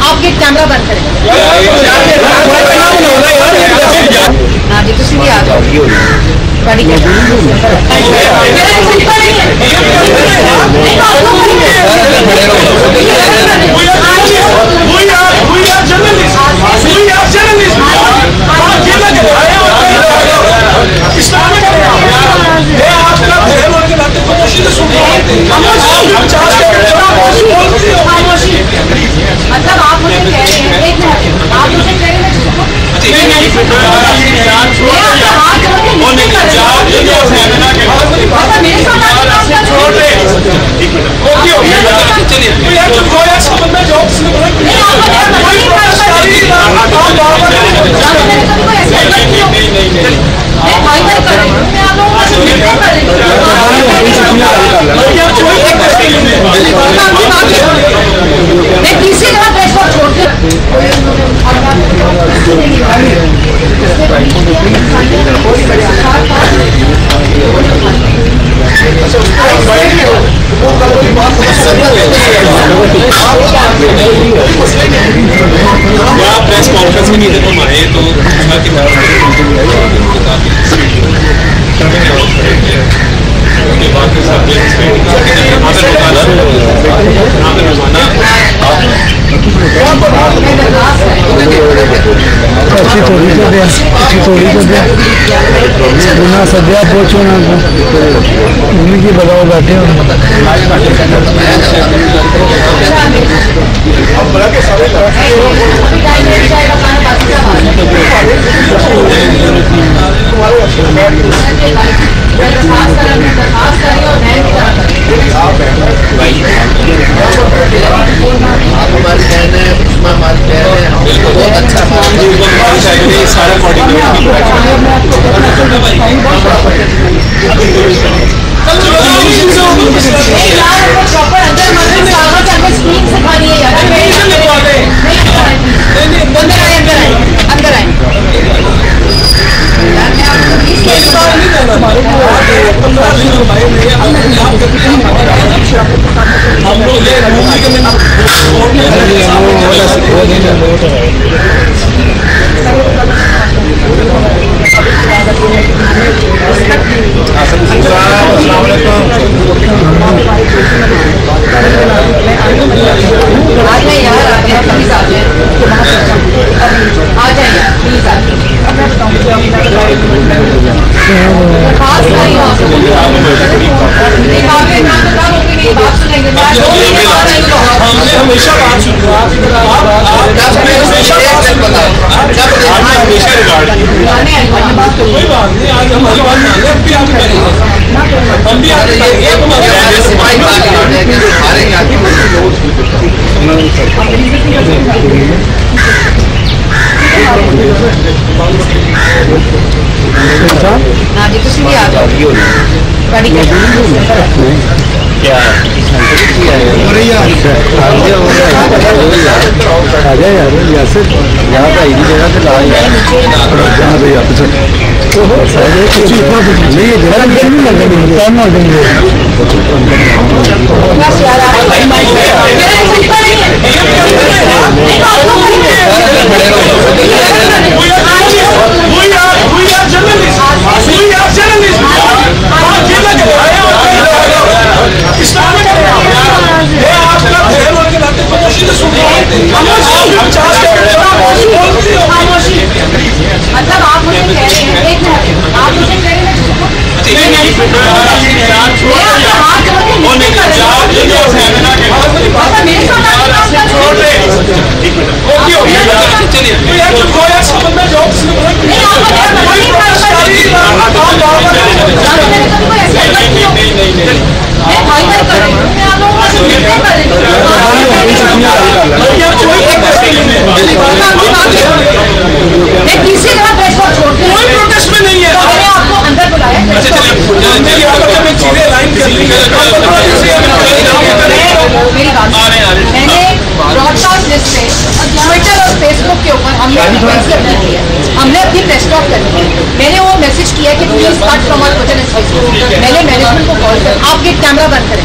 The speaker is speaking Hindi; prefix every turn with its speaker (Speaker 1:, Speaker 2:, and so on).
Speaker 1: आपके कैमरा बंद करें। हाँ जी, किसी भी आ जाओ गाड़ी के मतलब आप मुझे कह रहे हैं, एक मिनट, आप मुझे कह रहे हैं मैं तीसरी जगह प्रेस को छोड़ के
Speaker 2: प्रेस कॉन्फ्रेंस में नहीं थे तुम आए तो
Speaker 3: सद्या पहुंचो ना उनकी बताओ बैठे हो
Speaker 2: बहुत अच्छा सारा हमेशा बात सुन कोई बात नहीं, आज हमारी बात मान ले, हम भी आगे
Speaker 1: हाँ जी, किसी भी आ जाओ गाड़ी के
Speaker 3: क्या यहाँ पे इसी जगह से ला
Speaker 1: मतलब आप मुझे कह रहे हैं, एक मिनट, आप मुझे कह रहे हैं तीसरी जगह प्रेस को छोड़ के कोई प्रोटेस्ट में नहीं है, मैंने आपको अंदर बुलाया। मैंने ब्रॉडकास्ट लिस्ट पे ट्विटर और फेसबुक के ऊपर हमने अपनी प्रेस टॉक करनी है। मैंने वो मैसेज किया कि please cut from our Twitter and Facebook. मैंने मैनेजमेंट को कॉल कर, आप ये कैमरा बंद करें।